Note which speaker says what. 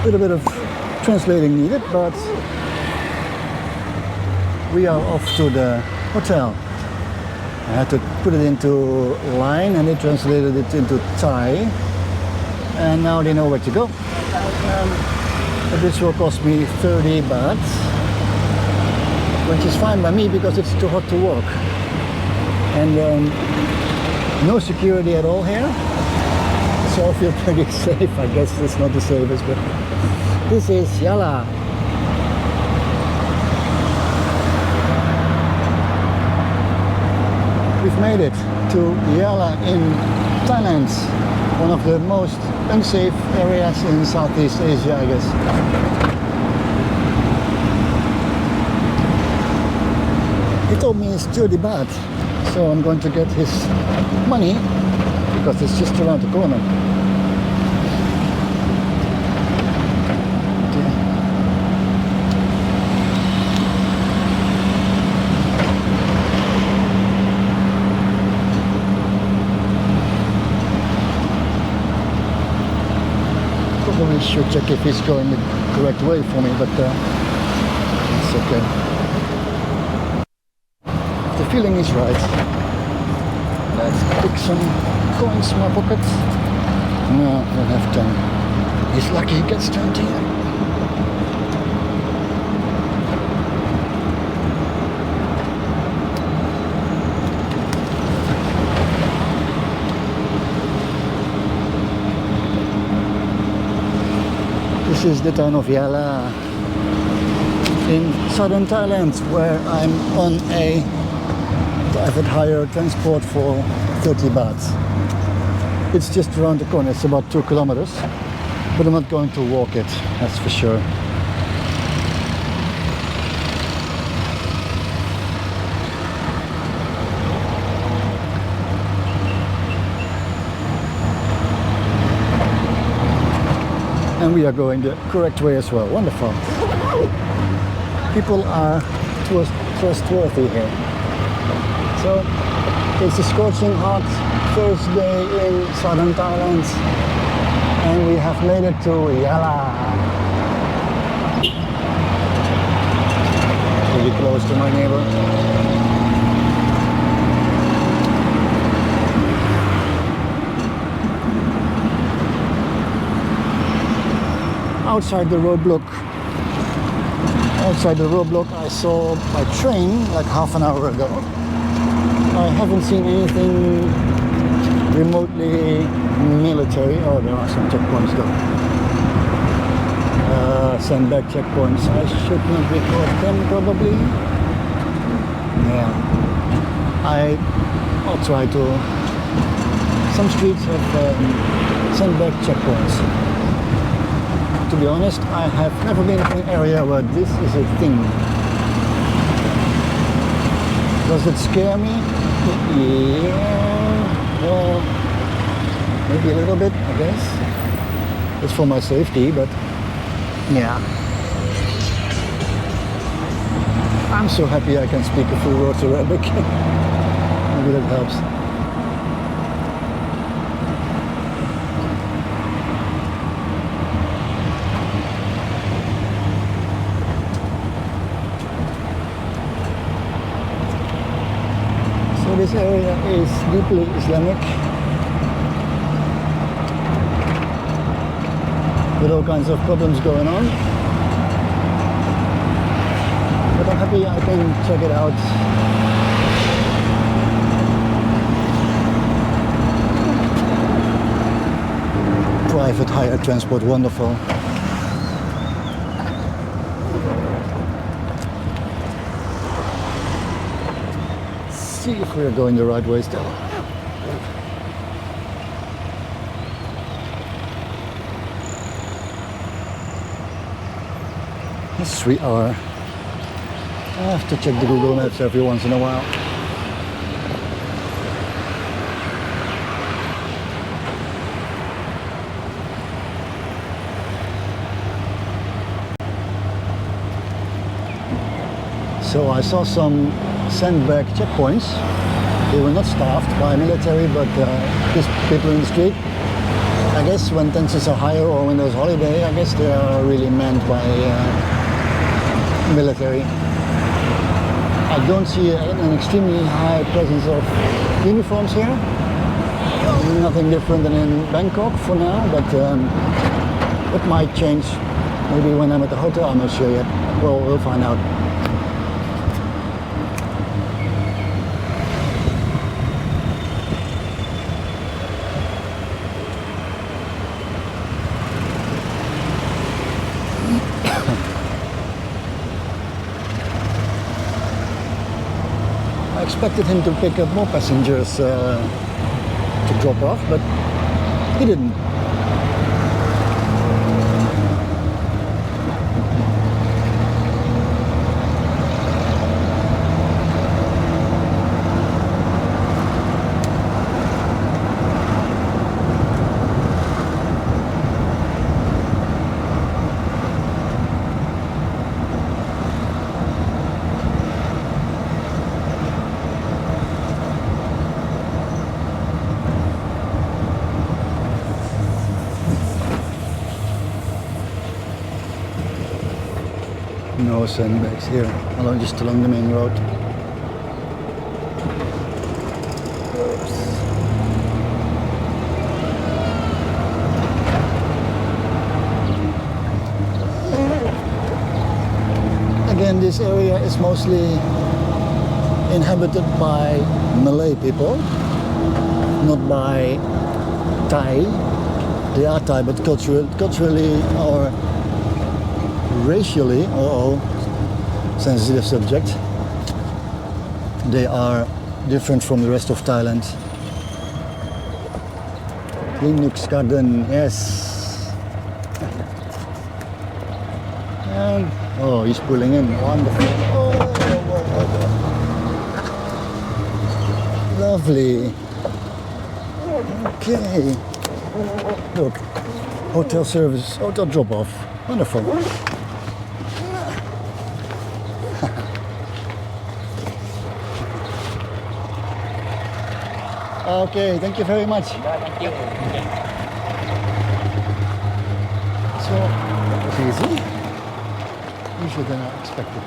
Speaker 1: A little bit of translating needed, but we are off to the hotel. I had to put it into line and they translated it into Thai, and now they know where to go. This will cost me 30 baht, which is fine by me because it's too hot to walk. And no security at all here, so I feel pretty safe. I guess it's not the safest, but this is Yala. We've made it to Yala in Thailand, one of the most unsafe areas in Southeast Asia, I guess. He told me it's 30 baht, so I'm going to get his money because it's just around the corner. Probably should check if he's going the correct way for me, but it's okay. The feeling is right. Let's pick some coins from my pocket. No, I don't have 10. He's lucky he gets 20. This is the town of Yala in southern Thailand, where I'm on a private hire transport for 30 baht. It's just around the corner, it's about 2 kilometers, but I'm not going to walk it, that's for sure. And we are going the correct way as well. Wonderful. People are trustworthy here. So it's a scorching hot first day in southern Thailand, and we have made it to Yala. Really close to my neighbor. Outside the roadblock I saw my train like half an hour ago. I haven't seen anything remotely military. Oh, there are some checkpoints though. Send back checkpoints. I should not record them probably. Yeah. I'll try to. Some streets have send back checkpoints. To be honest, I have never been in an area where this is a thing. Does it scare me? Yeah, well, maybe a little bit, I guess. It's for my safety, but yeah. I'm so happy I can speak a few words Arabic. Maybe that helps. This area is deeply Islamic, with all kinds of problems going on, but I'm happy I can check it out. Private hire transport, wonderful. See if we're going the right way still. Yes, we are. I have to check the Google Maps every once in a while. So I saw some sandbag checkpoints. They were not staffed by military, but just people in the street. I guess when tensions are higher or when there's holiday, I guess they are really meant by military. I don't see an extremely high presence of uniforms here. Nothing different than in Bangkok for now, but it might change maybe when I'm at the hotel. I'm not sure yet. Well, we'll find out. I expected him to pick up more passengers to drop off, but he didn't. No sandbags here, just along the main road. Oops. Again, this area is mostly inhabited by Malay people, not by Thai. They are Thai, but culturally or racially, sensitive subject, they are different from the rest of Thailand. Linux Garden, yes. And, oh, he's pulling in, wonderful. Oh, lovely. Okay. Look, hotel service, hotel drop-off, wonderful. Okay, thank you very much.
Speaker 2: Thank you.
Speaker 1: So, that was easy. Easier than I expected.